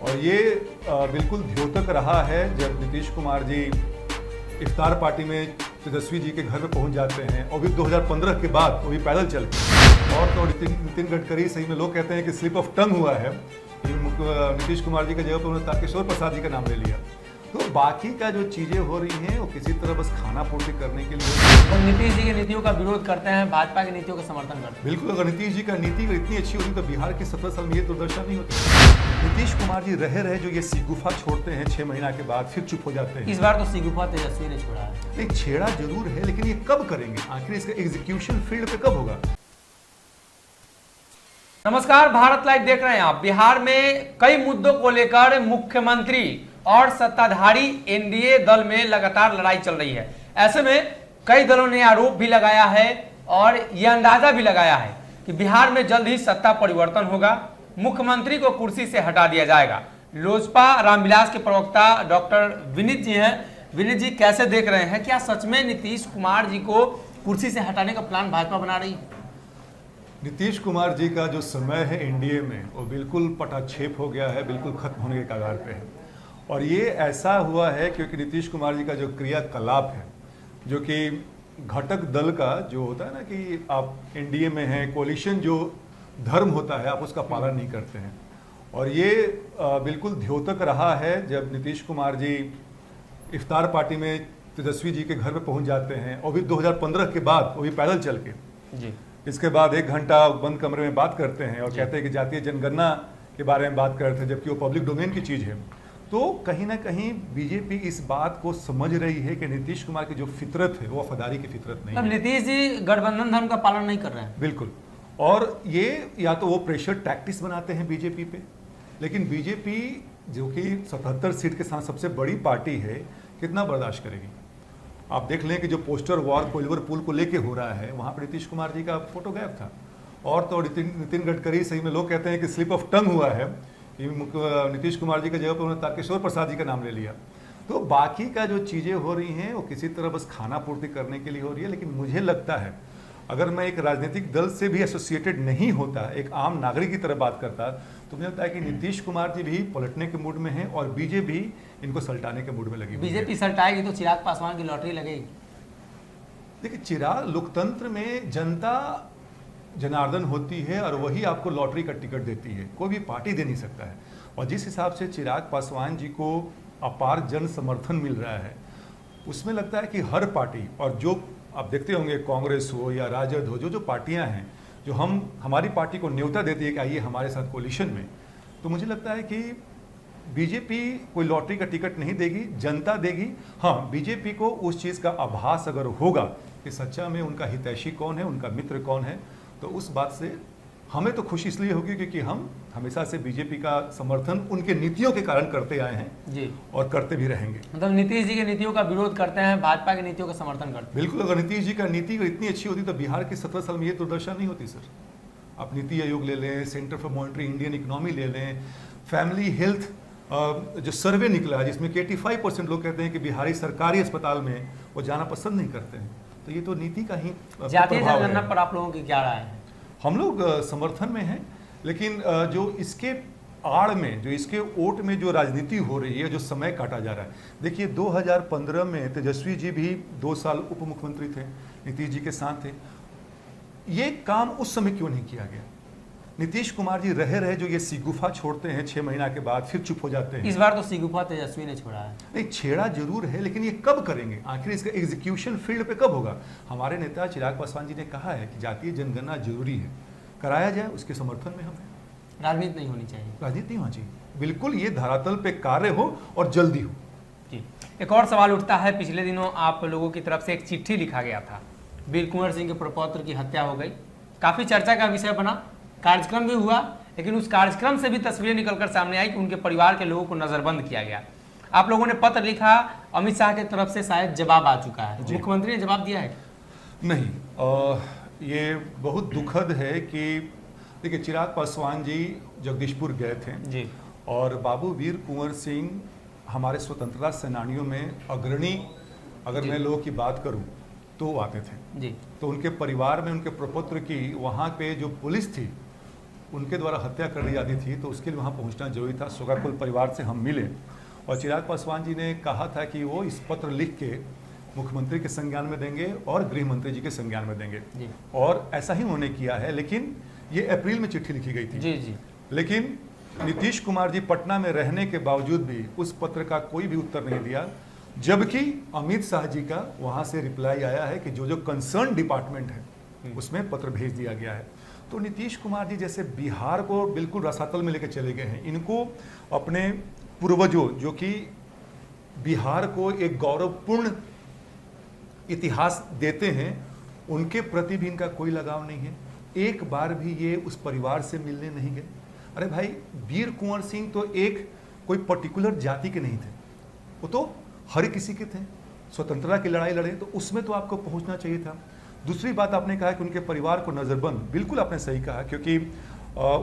और ये बिल्कुल द्योतक रहा है जब नीतीश कुमार जी इफ्तार पार्टी में तेजस्वी जी के घर पे पहुंच जाते हैं, और भी 2015 के बाद वो भी पैदल चल के। और तो नितिन गडकरी सही में लोग कहते हैं कि स्लिप ऑफ टंग हुआ है कि नीतीश कुमार जी की जगह पर उन्होंने तारकिशोर प्रसाद जी का नाम ले लिया। तो बाकी का जो चीज़ें हो रही हैं वो किसी तरह बस खाना पूर्ति करने के लिए। तो नीतीश जी की नीतियों का विरोध करते हैं, भाजपा की नीतियों का समर्थन करते हैं। बिल्कुल, अगर नीतीश जी का नीति इतनी अच्छी होती तो बिहार के 17 साल में ये दुर्दशा नहीं होती। नीतीश कुमार जी रहे जो ये सीगुफा छोड़ते हैं 6 महीना के बाद फिर चुप हो जाते हैं। इस बार तो सीगुफा तेजस्वी ने छोड़ा है। नहीं, छेड़ा जरूर है, लेकिन ये कब करेंगे? आखिर इसका एग्जीक्यूशन फील्ड पे कब होगा? नमस्कार, भारत लाइव देख रहे हैं आप। बिहार में कई मुद्दों को लेकर मुख्यमंत्री और सत्ताधारी एनडीए दल में लगातार लड़ाई चल रही है। ऐसे में कई दलों ने आरोप भी लगाया है और यह अंदाजा भी लगाया है कि बिहार में जल्द ही सत्ता परिवर्तन होगा, मुख्यमंत्री को कुर्सी से हटा दिया जाएगा। लोजपा रामविलास के प्रवक्ता डॉक्टर विनीत जी हैं। विनीत जी, कैसे देख रहे हैं, क्या सच में नीतीश कुमार जी को कुर्सी से हटाने का प्लान भाजपा बना रही है? नीतीश कुमार जी का जो समय है एनडीए में वो बिल्कुल पटाक्षेप हो गया है, बिल्कुल खत्म होने के कगार पे है। और ये ऐसा हुआ है क्योंकि नीतीश कुमार जी का जो क्रियाकलाप है, जो कि घटक दल का जो होता है ना कि आप एनडीए में हैं, कोलिशन जो धर्म होता है आप उसका पालन नहीं करते हैं। और ये बिल्कुल द्योतक रहा है जब नीतीश कुमार जी इफ्तार पार्टी में तेजस्वी जी के घर पे पहुंच जाते हैं, और भी 2015 के बाद वो भी पैदल चल के। जी। इसके बाद 1 घंटा बंद कमरे में बात करते हैं और कहते हैं कि जातीय जनगणना के बारे में बात कर रहे थे, जबकि वो पब्लिक डोमेन की चीज़ है। तो कहीं ना कहीं बीजेपी इस बात को समझ रही है कि नीतीश कुमार की जो फितरत है वो वफादारी की फितरत नहीं है। नीतीश जी गठबंधन धर्म का पालन नहीं कर रहे हैं। बिल्कुल। और ये या तो वो प्रेशर टैक्टिक्स बनाते हैं बीजेपी पे, लेकिन बीजेपी जो कि 77 सीट के साथ सबसे बड़ी पार्टी है, कितना बर्दाश्त करेगी? आप देख लें कि जो पोस्टर वॉर कोइलवर पुल को लेके हो रहा है, वहाँ पर नीतीश कुमार जी का फोटो गायब था। और तो नितिन गडकरी सही में लोग कहते हैं कि स्लिप ऑफ टंग हुआ है कि नीतीश कुमार जी की जगह पर उन्होंने तारकिशोर प्रसाद जी का नाम ले लिया। तो बाकी का जो चीज़ें हो रही हैं वो किसी तरह बस खाना पूर्ति करने के लिए हो रही है। लेकिन मुझे लगता है अगर मैं एक राजनीतिक दल से भी एसोसिएटेड नहीं होता, एक आम नागरिक की तरह बात करता, तो मुझे लगता है कि नीतीश कुमार जी भी पलटने के मूड में हैं और बीजेपी इनको सल्टाने के मूड में लगी। बीजेपी सल्टाएगी तो चिराग पासवान की लॉटरी लगेगी। देखिए, चिराग लोकतंत्र में जनता जनार्दन होती है और वही आपको लॉटरी का टिकट देती है, कोई भी पार्टी दे नहीं सकता है। और जिस हिसाब से चिराग पासवान जी को अपार जन समर्थन मिल रहा है, उसमें लगता है कि हर पार्टी, और जो आप देखते होंगे कांग्रेस हो या राजद हो, जो पार्टियां हैं जो हमारी पार्टी को न्योता देती है कि आइए हमारे साथ कोलिशन में, तो मुझे लगता है कि बीजेपी कोई लॉटरी का टिकट नहीं देगी, जनता देगी। हाँ, बीजेपी को उस चीज़ का आभास अगर होगा कि सच्चा में उनका हितैषी कौन है, उनका मित्र कौन है, तो उस बात से हमें तो खुशी इसलिए होगी क्योंकि हम हमेशा से बीजेपी का समर्थन उनके नीतियों के कारण करते आए हैं जी, और करते भी रहेंगे। मतलब नीतीश जी की नीतियों का विरोध करते हैं, भाजपा की नीतियों का समर्थन करते हैं। बिल्कुल, अगर नीतीश जी का नीति इतनी अच्छी होती तो बिहार के 17 साल में ये दुर्दशा नहीं होती सर। आप नीति आयोग ले लें, centre for monitoring Indian economy ले लें, फैमिली हेल्थ जो सर्वे निकला है जिसमें 85% लोग कहते हैं कि बिहारी सरकारी अस्पताल में वो जाना पसंद नहीं करते हैं। तो ये तो नीति का ही जातीय जनगणना पर आप लोगों की क्या राय है? हम लोग समर्थन में हैं, लेकिन जो इसके आड़ में, जो इसके ओट में जो राजनीति हो रही है, जो समय काटा जा रहा है। देखिए, 2015 में तेजस्वी जी भी 2 साल उप मुख्यमंत्री थे, नीतीश जी के साथ थे। ये काम उस समय क्यों नहीं किया गया? नीतीश कुमार जी रहे जो ये सीगुफा छोड़ते हैं 6 महीना के बाद फिर चुप हो जाते हैं। इस बार तो सीगुफा तेजस्वी ने छोड़ा है। नहीं, छेड़ा जरूर है, लेकिन ये कब करेंगे? आखिर इसका एग्जीक्यूशन फील्ड पे कब होगा? हमारे नेता चिराग पासवान जी ने कहा है कि जातीय जनगणना जरूरी है, कराया जाए, उसके समर्थन में हम हैं। राजनीति नहीं होनी चाहिए। राजनीति नहीं होनी चाहिए, बिल्कुल ये धरातल पे कार्य हो और जल्दी हो। जी। एक और सवाल उठता है, पिछले दिनों आप लोगों की तरफ से एक चिट्ठी लिखा गया था, वीर कुंवर सिंह के प्रपौत्र की हत्या हो गई, काफी चर्चा का विषय बना, कार्यक्रम भी हुआ, लेकिन उस कार्यक्रम से भी तस्वीरें निकलकर सामने आई कि उनके परिवार के लोगों को नजरबंद किया गया। आप लोगों ने पत्र लिखा, अमित शाह की तरफ से शायद जवाब आ चुका है, मुख्यमंत्री ने जवाब दिया है? नहीं, ये बहुत दुखद है कि देखिए, चिराग पासवान जी जगदीशपुर गए थे जी, और बाबू वीर कुंवर सिंह हमारे स्वतंत्रता सेनानियों में अग्रणी, अगर मैं लोगों की बात करूं तो आते थे जी। तो उनके परिवार में उनके प्रपुत्र की वहाँ पे जो पुलिस थी उनके द्वारा हत्या कर दी जाती थी, तो उसके लिए वहाँ पहुँचना जरूरी था। शोकाकुल परिवार से हम मिले और चिराग पासवान जी ने कहा था कि वो इस पत्र लिख के मुख्यमंत्री के संज्ञान में देंगे और गृह मंत्री जी के संज्ञान में देंगे जी। और ऐसा ही उन्होंने किया है। लेकिन ये अप्रैल में चिट्ठी लिखी गई थी जी जी। लेकिन नीतीश कुमार जी पटना में रहने के बावजूद भी उस पत्र का कोई भी उत्तर नहीं दिया, जबकि अमित शाह जी का वहाँ से रिप्लाई आया है कि जो कंसर्न डिपार्टमेंट है उसमें पत्र भेज दिया गया है। तो नीतीश कुमार जी जैसे बिहार को बिल्कुल रसातल में लेकर चले गए हैं। इनको अपने पूर्वजों जो कि बिहार को एक गौरवपूर्ण इतिहास देते हैं, उनके प्रति भी इनका कोई लगाव नहीं है। एक बार भी ये उस परिवार से मिलने नहीं गए। अरे भाई, वीर कुंवर सिंह तो एक कोई पर्टिकुलर जाति के नहीं थे, वो तो हर किसी के थे। स्वतंत्रता की लड़ाई लड़े तो उसमें तो आपको पहुंचना चाहिए था। दूसरी बात, आपने कहा कि उनके परिवार को नज़रबंद, बिल्कुल आपने सही कहा, क्योंकि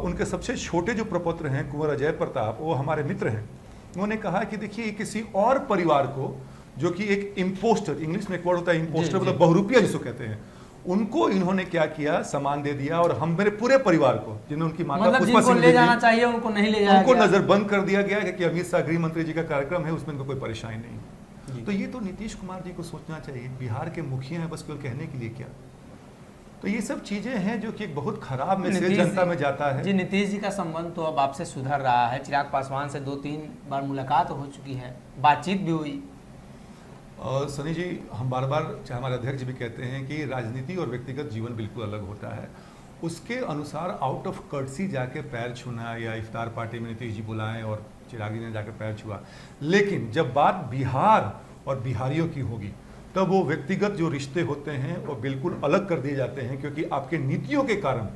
उनके सबसे छोटे जो प्रपौत्र हैं कुंवर अजय प्रताप, वो हमारे मित्र हैं। उन्होंने कहा कि देखिए किसी और परिवार को जो कि एक इम्पोस्टर, इंग्लिश में एक वर्ड होता है इम्पोस्टर, मतलब बहुरूपिया जिसको कहते हैं, उनको इन्होंने क्या किया, सामान दे दिया और हम मेरे पूरे परिवार को, जिन्हें उनकी माता मतलब पुष्पा सिंह ले जाना चाहिए उनको नहीं ले जाया उनको गया। नजरबंद कर दिया गया कि अमित शाह गृह मंत्री जी का कार्यक्रम है, उसमें इनको कोई परेशानी नहीं। तो ये तो नीतीश कुमार जी को सोचना चाहिए। बिहार के मुखिया हैं, बस केवल कहने के लिए क्या। तो ये सब चीजें हैं जो कि एक बहुत खराब मैसेज जनता में जाता है। जी, नीतीश जी का संबंध तो अब आपसे सुधर रहा है। चिराग पासवान से 2-3 बार मुलाकात हो चुकी है, बातचीत भी हुई। और सनी जी, हम बार बार, चाहे हमारे अध्यक्ष भी कहते हैं कि राजनीति और व्यक्तिगत जीवन बिल्कुल अलग होता है। उसके अनुसार आउट ऑफ कर्टसी जाके पैर छूना या इफ्तार पार्टी में नीतीश जी बुलाएं और चिराग जी ने जाकर पैर छुआ, लेकिन जब बात बिहार और बिहारियों की होगी तब वो व्यक्तिगत जो रिश्ते होते हैं वो बिल्कुल अलग कर दिए जाते हैं, क्योंकि आपके नीतियों के कारण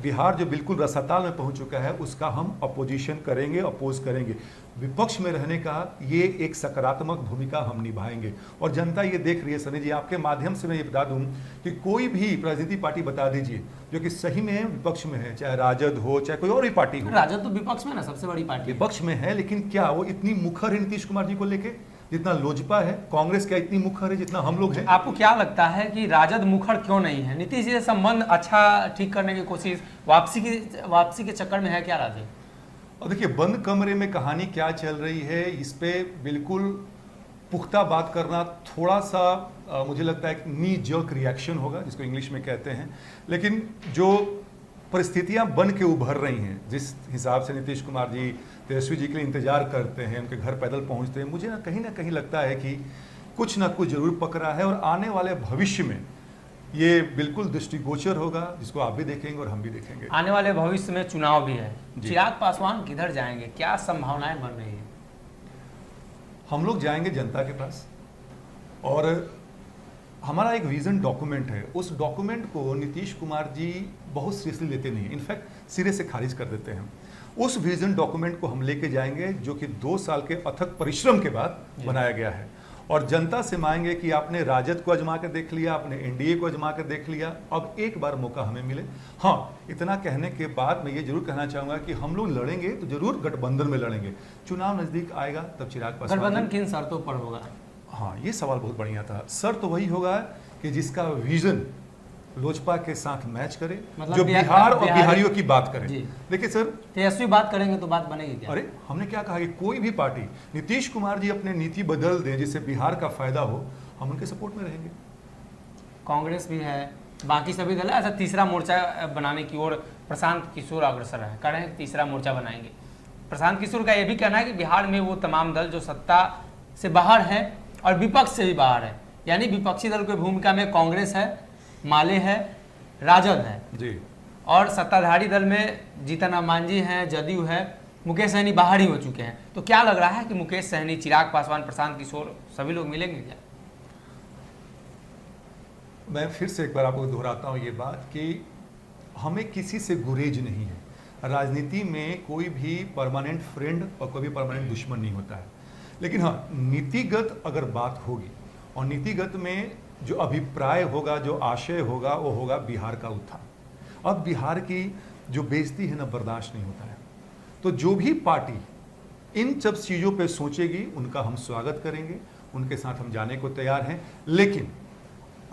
बिहार जो बिल्कुल रसाताल में पहुंच चुका है उसका हम अपोजिशन करेंगे, अपोज करेंगे। विपक्ष में रहने का ये एक सकारात्मक भूमिका हम निभाएंगे और जनता ये देख रही है। सनी जी, आपके माध्यम से मैं ये बता दूं कि कोई भी राजनीतिक पार्टी बता दीजिए जो कि सही में विपक्ष में है, चाहे राजद हो चाहे कोई और भी पार्टी हो। राजद तो विपक्ष में ना सबसे बड़ी पार्टी विपक्ष में है, लेकिन क्या वो इतनी मुखर है नीतीश कुमार जी को लेके जितना लोजपा है? कांग्रेस क्या इतनी मुखर है जितना हम लोग हैं? आपको क्या लगता है कि राजद मुखर क्यों नहीं है? नीतीश जी से संबंध अच्छा ठीक करने की कोशिश वापसी के चक्कर में है क्या राजद? और देखिए, बंद कमरे में कहानी क्या चल रही है, इस पे बिल्कुल पुख्ता बात करना थोड़ा सा मुझे लगता है एक नी जर्क रिएक्शन होगा, जिसको इंग्लिश में कहते हैं। लेकिन जो परिस्थितियां बन के उभर रही हैं, जिस हिसाब से नीतीश कुमार जी तेजस्वी जी के लिए इंतजार करते हैं, उनके घर पैदल पहुंचते हैं, मुझे ना कहीं लगता है कि कुछ ना कुछ जरूर पकड़ा है और आने वाले भविष्य में ये बिल्कुल दृष्टिगोचर होगा, जिसको आप भी देखेंगे और हम भी देखेंगे। आने वाले भविष्य में चुनाव भी है, चिराग पासवान किधर जाएंगे, क्या संभावनाएं बन रही है? हम लोग जाएंगे जनता के पास और हमारा एक विजन डॉक्यूमेंट है। उस डॉक्यूमेंट को नीतीश कुमार जी बहुत सीरियसली लेते नहीं है, इनफैक्ट सिरे से खारिज कर देते हैं। उस विजन डॉक्यूमेंट को हम लेके जाएंगे जो कि 2 साल के अथक परिश्रम के बाद बनाया गया है और जनता से मांगेंगे कि आपने राजद को आजमा कर देख लिया, आपने एनडीए को आजमा कर देख लिया, अब एक बार मौका हमें मिले। हाँ, इतना कहने के बाद मैं ये जरूर कहना चाहूंगा कि हम लोग लड़ेंगे तो जरूर गठबंधन में लड़ेंगे। चुनाव नजदीक आएगा तब चिराग पासवान। गठबंधन किन शर्तों पर होगा? हाँ, ये सवाल बहुत बढ़िया था। सर तो वही होगा कि जिसका विजन लोजपा के साथ मैच करे, मतलब जो बिहार और बिहारियों की बात करे। देखिए सर, तेजस्वी बात करेंगे तो बात बनेगी क्या? अरे हमने क्या कहा कि कोई भी पार्टी, नीतीश कुमार जी अपने नीति बदल दें जिससे बिहार का फायदा हो, हम उनके सपोर्ट में रहेंगे। कांग्रेस भी है, बाकी सभी दल ऐसा तीसरा मोर्चा बनाने की ओर प्रशांत किशोर अग्रसर है, कह रहे हैं तीसरा मोर्चा बनाएंगे। प्रशांत किशोर का यह भी कहना है कि बिहार में वो तमाम दल जो सत्ता से बाहर है और विपक्ष से भी बाहर है, यानी विपक्षी दल की भूमिका में कांग्रेस है, माले है, राजद है जी, और सत्ताधारी दल में जीतन राम मांझी हैं, जदयू है, मुकेश सहनी बाहर ही हो चुके हैं। तो क्या लग रहा है कि मुकेश सहनी, चिराग पासवान, प्रशांत किशोर सभी लोग मिलेंगे क्या? मैं फिर से एक बार आपको दोहराता हूँ ये बात कि हमें किसी से गुरेज नहीं है। राजनीति में कोई भी परमानेंट फ्रेंड और कोई भी परमानेंट दुश्मन नहीं होता है। लेकिन हाँ, नीतिगत अगर बात होगी और नीतिगत में जो अभिप्राय होगा, जो आशय होगा, वो होगा बिहार का उत्थान। अब बिहार की जो बेइज्जती है ना, बर्दाश्त नहीं होता है। तो जो भी पार्टी इन सब चीज़ों पे सोचेगी उनका हम स्वागत करेंगे, उनके साथ हम जाने को तैयार हैं। लेकिन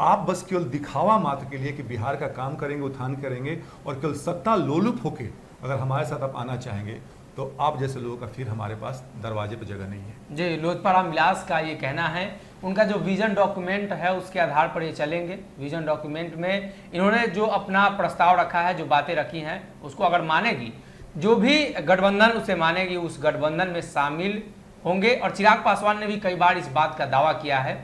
आप बस केवल दिखावा मात्र के लिए कि बिहार का काम करेंगे, उत्थान करेंगे और केवल सत्ता लोलुप होके अगर हमारे साथ आप आना चाहेंगे तो आप जैसे लोगों का फिर हमारे पास दरवाजे पर जगह नहीं है। जी, लोजपा रामविलास का ये कहना है, उनका जो विजन डॉक्यूमेंट है उसके आधार पर ये चलेंगे। विजन डॉक्यूमेंट में इन्होंने जो अपना प्रस्ताव रखा है, जो बातें रखी हैं, उसको अगर मानेगी, जो भी गठबंधन उसे मानेगी, उस गठबंधन में शामिल होंगे। और चिराग पासवान ने भी कई बार इस बात का दावा किया है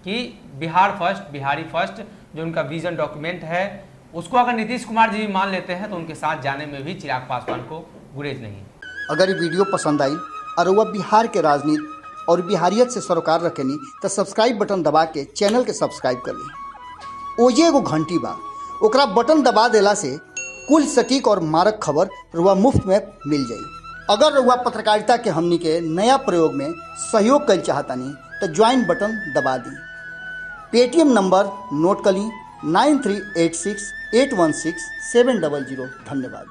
कि बिहार फर्स्ट, बिहारी फर्स्ट जो उनका विजन डॉक्यूमेंट है, उसको अगर नीतीश कुमार जी भी मान लेते हैं तो उनके साथ जाने में भी चिराग पासवान को गुरेज नहीं। अगर ये वीडियो पसंद आई और वह बिहार के राजनीति और बिहारियत से सरोकार रखेनी तो सब्सक्राइब बटन दबा के चैनल के सब्सक्राइब कर ली। ओजे एगो घंटी बा, ओकरा बटन दबा देला से कुल सटीक और मारक खबर रुआ मुफ्त में मिल जाई। अगर रुआ पत्रकारिता के हमनी के नया प्रयोग में सहयोग कर चाहतानी तो ज्वाइन बटन दबा दी। पेटीएम नंबर नोट कर ली 9386816700। धन्यवाद।